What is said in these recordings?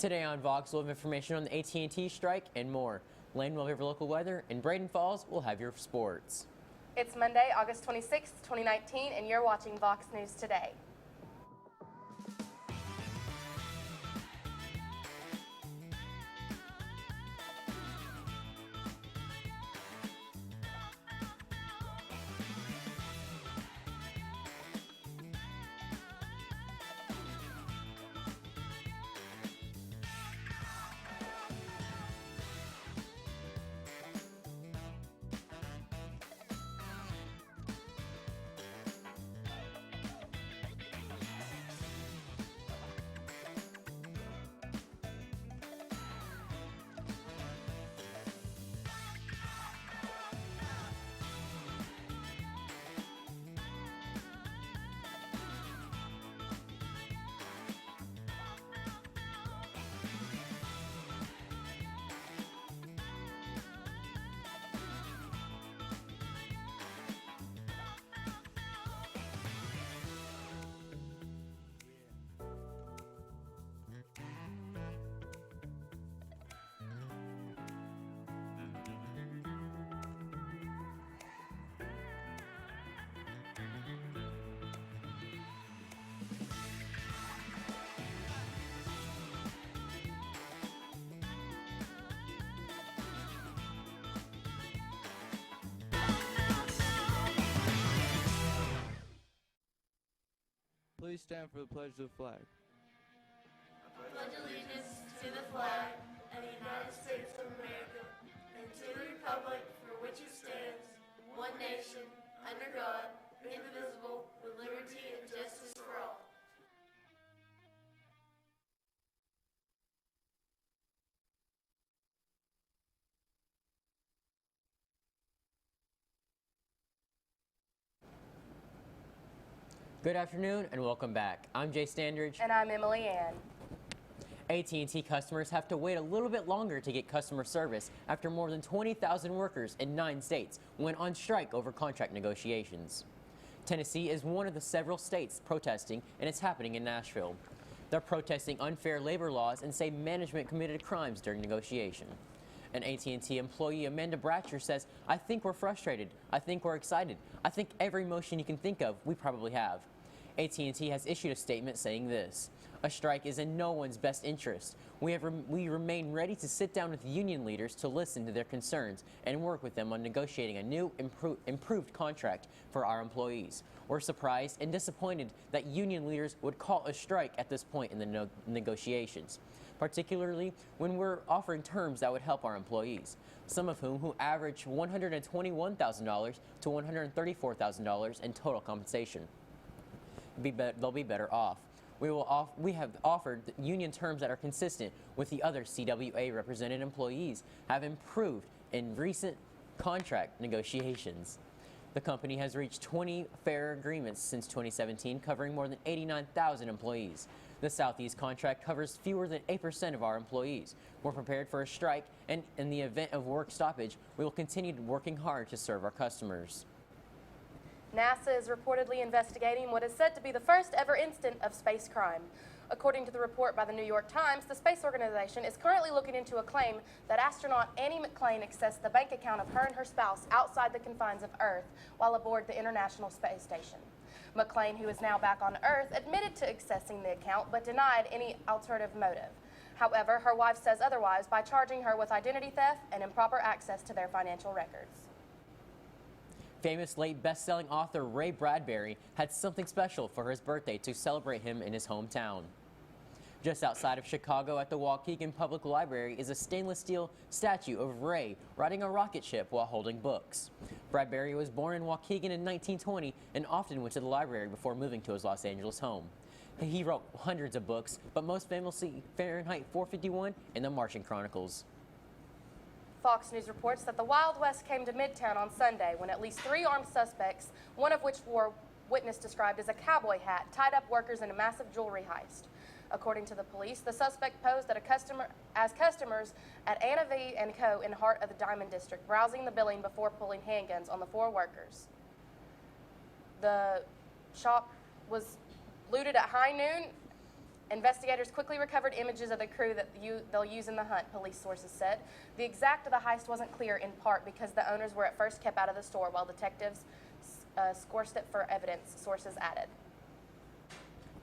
Today on Vox, we'll have information on the AT&T strike and more. Lane will have your local weather, and Braden Falls will have your sports. It's Monday, August 26, 2019, and you're watching Vox News Today. Please stand for the pledge of the flag. I pledge allegiance to the flag of the United States of America and to the republic for which it stands, one nation, under God, indivisible, with liberty and justice for all. Good afternoon and welcome back. I'm Jay Standridge. And I'm Emily Ann. AT&T customers have to wait a little bit longer to get customer service after more than 20,000 workers in 9 states went on strike over contract negotiations. Tennessee is one of the several states protesting, and it's happening in Nashville. They're protesting unfair labor laws and say management committed crimes during negotiation. An AT&T employee, Amanda Bratcher, says, "I think we're frustrated. I think we're excited. I think every emotion you can think of, we probably have." AT&T has issued a statement saying this: "A strike is in no one's best interest. We remain ready to sit down with union leaders to listen to their concerns and work with them on negotiating a new improved contract for our employees. We're surprised and disappointed that union leaders would call a strike at this point in the negotiations, particularly when we're offering terms that would help our employees, some of who average $121,000 to $134,000 in total compensation. They'll be better off. We have offered union terms that are consistent with the other CWA represented employees have improved in recent contract negotiations. The company has reached 20 fair agreements since 2017, covering more than 89,000 employees. The Southeast contract covers fewer than 8% of our employees. We're prepared for a strike, and in the event of work stoppage, we will continue working hard to serve our customers." NASA is reportedly investigating what is said to be the first ever incident of space crime. According to the report by the New York Times, the space organization is currently looking into a claim that astronaut Annie McClain accessed the bank account of her and her spouse outside the confines of Earth while aboard the International Space Station. McClain, who is now back on Earth, admitted to accessing the account but denied any alternative motive. However, her wife says otherwise by charging her with identity theft and improper access to their financial records. Famous late best-selling author Ray Bradbury had something special for his birthday to celebrate him in his hometown. Just outside of Chicago at the Waukegan Public Library is a stainless steel statue of Ray riding a rocket ship while holding books. Bradbury was born in Waukegan in 1920 and often went to the library before moving to his Los Angeles home. He wrote hundreds of books, but most famously Fahrenheit 451 and the Martian Chronicles. Fox News reports that the Wild West came to Midtown on Sunday when at least 3 armed suspects, one of which wore witness described as a cowboy hat, tied up workers in a massive jewelry heist. According to the police, the suspect posed as customers at Anna V & Co. in the heart of the Diamond District, browsing the building before pulling handguns on the 4 workers. The shop was looted at high noon, Investigators quickly recovered images of the crew that they'll use in the hunt, police sources said. The exact of the heist wasn't clear, in part because the owners were at first kept out of the store while detectives scourged it for evidence, sources added.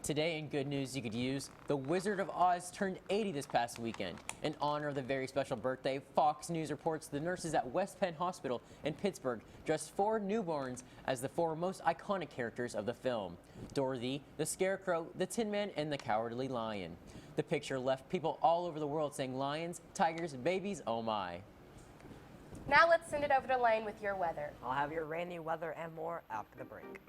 Today in good news you could use, the Wizard of Oz turned 80 this past weekend. In honor of the very special birthday, Fox News reports the nurses at West Penn Hospital in Pittsburgh dressed 4 newborns as the 4 most iconic characters of the film: Dorothy, the Scarecrow, the Tin Man, and the Cowardly Lion. The picture left people all over the world saying lions, tigers, babies, oh my. Now let's send it over to Lane with your weather. I'll have your rainy weather and more after the break.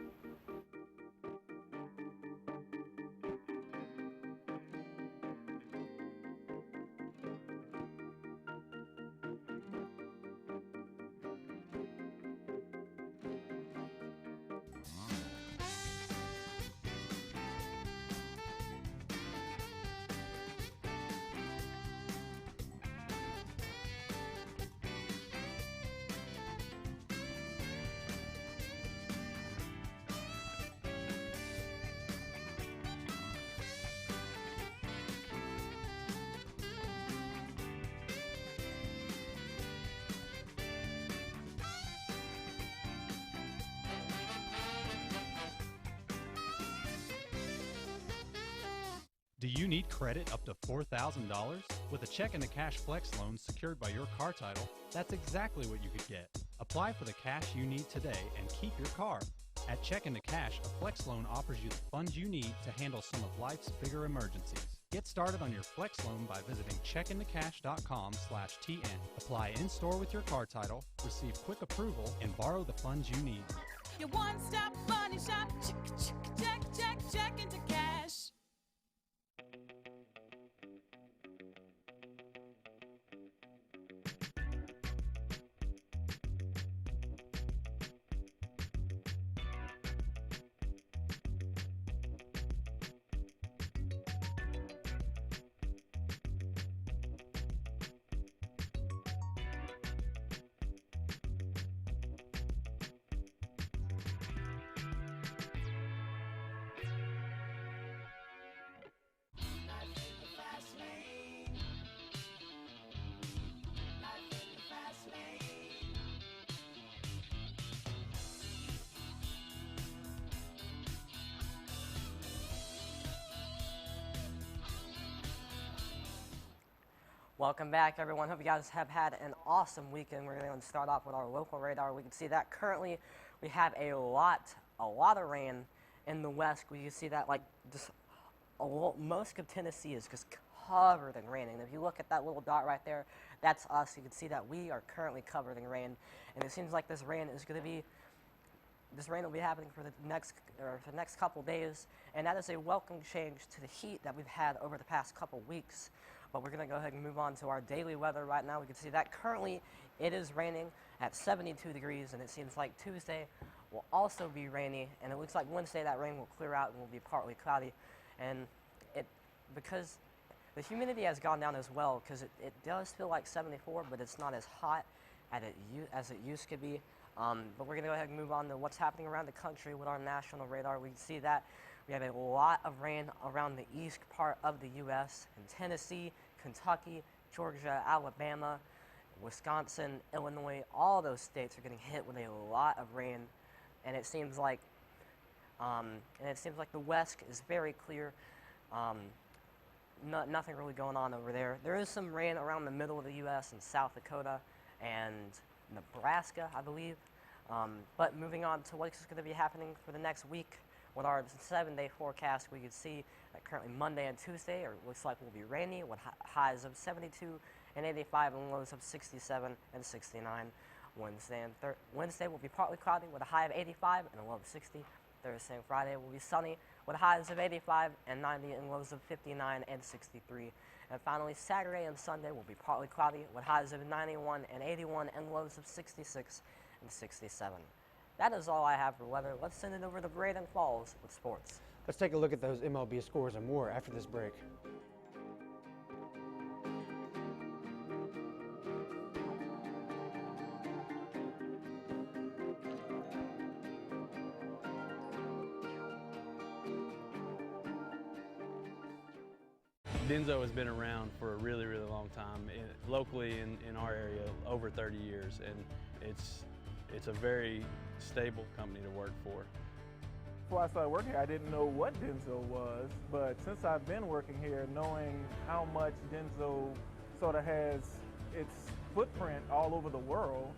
Do you need credit up to $4,000? With a check and a cash flex loan secured by your car title, that's exactly what you could get. Apply for the cash you need today and keep your car. At Check into Cash, a flex loan offers you the funds you need to handle some of life's bigger emergencies. Get started on your flex loan by visiting checkintocash.com/TN. Apply in-store with your car title, receive quick approval, and borrow the funds you need. Your one-stop money shop, check into cash. Welcome back, everyone. Hope you guys have had an awesome weekend. We're going to start off with our local radar. We can see that currently we have a lot of rain in the west. We can see that most of Tennessee is just covered in rain. And if you look at that little dot right there, that's us. You can see that we are currently covered in rain, and it seems like this rain will be happening for the next couple days, and that is a welcome change to the heat that we've had over the past couple weeks. But we're going to go ahead and move on to our daily weather right now. We can see that currently it is raining at 72 degrees, and it seems like Tuesday will also be rainy, and it looks like Wednesday that rain will clear out and will be partly cloudy. And because the humidity has gone down as well, because it does feel like 74, but it's not as hot as it used to be. But we're going to go ahead and move on to what's happening around the country with our national radar. We can see that we have a lot of rain around the east part of the U.S. in Tennessee, Kentucky, Georgia, Alabama, Wisconsin, Illinois. All those states are getting hit with a lot of rain, and it seems like the west is very clear. Nothing really going on over there. There is some rain around the middle of the U.S. in South Dakota and Nebraska, I believe. But moving on to what's going to be happening for the next week. With our 7-day forecast, we can see that currently Monday and Tuesday looks like will be rainy with highs of 72 and 85 and lows of 67 and 69. Wednesday will be partly cloudy with a high of 85 and a low of 60. Thursday and Friday will be sunny with highs of 85 and 90 and lows of 59 and 63. And finally, Saturday and Sunday will be partly cloudy with highs of 91 and 81 and lows of 66 and 67. That is all I have for weather. Let's send it over to Braden Falls with sports. Let's take a look at those MLB scores and more after this break. Denso has been around for a really, really long time, locally in our area, over 30 years, and it's a very stable company to work for. Before I started working here, I didn't know what Denso was, but since I've been working here, knowing how much Denso sort of has its footprint all over the world,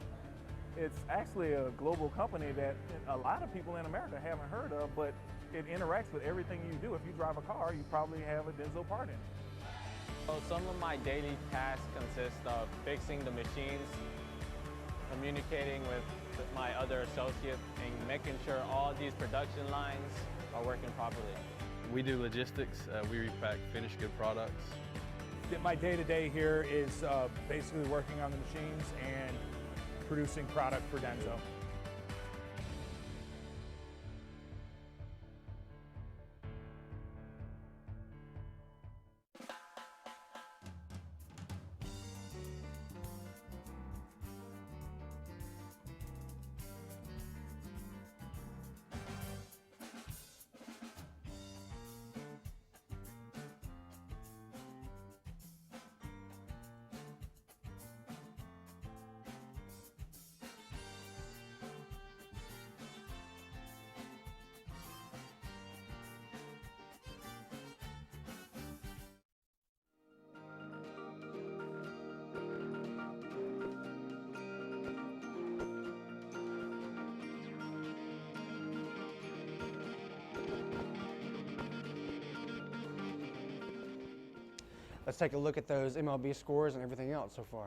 it's actually a global company that a lot of people in America haven't heard of, but it interacts with everything you do. If you drive a car, you probably have a Denso part in it. So some of my daily tasks consist of fixing the machines, communicating with my other associates, and making sure all these production lines are working properly. We do logistics. We repack finished good products. My day-to-day here is basically working on the machines and producing product for Denso. Let's take a look at those MLB scores and everything else so far.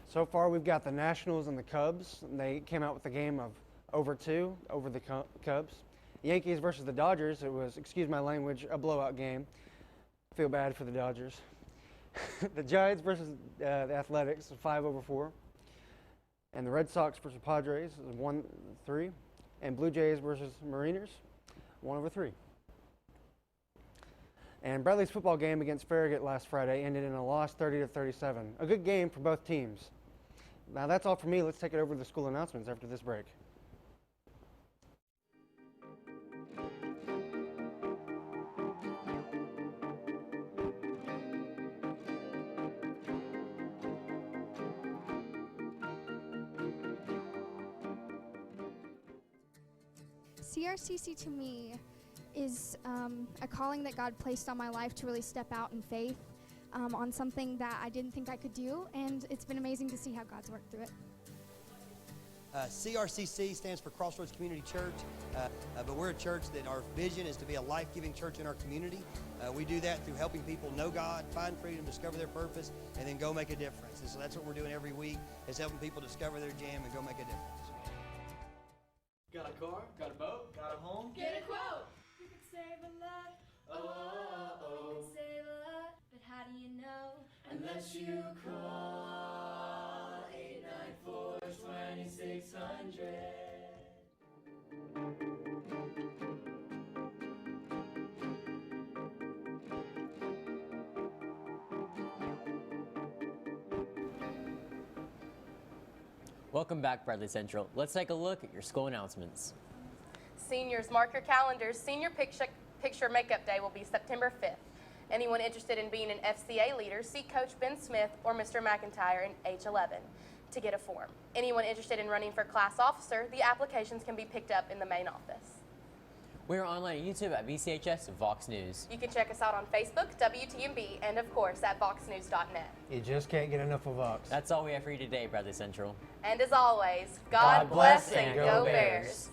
So far, we've got the Nationals and the Cubs. They came out with a game of over 2 over the Cubs. Yankees versus the Dodgers. It was, excuse my language, a blowout game. Feel bad for the Dodgers. The Giants versus the Athletics, 5 over 4. And the Red Sox versus Padres, 1-3. And Blue Jays versus Mariners, 1 over 3. And Bradley's football game against Farragut last Friday ended in a loss 30-37. A good game for both teams. Now that's all for me. Let's take it over to the school announcements after this break. CRCC to me is a calling that God placed on my life to really step out in faith on something that I didn't think I could do, and it's been amazing to see how God's worked through it. CRCC stands for Crossroads Community Church, but we're a church that our vision is to be a life-giving church in our community. We do that through helping people know God, find freedom, discover their purpose, and then go make a difference. And so that's what we're doing every week, is helping people discover their jam and go make a difference. Got a car? Got a boat? Got a home? Get a quote! You could save a lot. Oh. You could save a lot, but how do you know? Unless you call 894-2600. Welcome back, Bradley Central. Let's take a look at your school announcements. Seniors, mark your calendars. Senior Picture Makeup Day will be September 5th. Anyone interested in being an FCA leader, see Coach Ben Smith or Mr. McIntyre in H11 to get a form. Anyone interested in running for class officer, the applications can be picked up in the main office. We're online on YouTube at BCHS VOX News. You can check us out on Facebook, WTMB, and of course at voxnews.net. You just can't get enough of Vox. That's all we have for you today, Bradley Central. And as always, God bless and go Bears.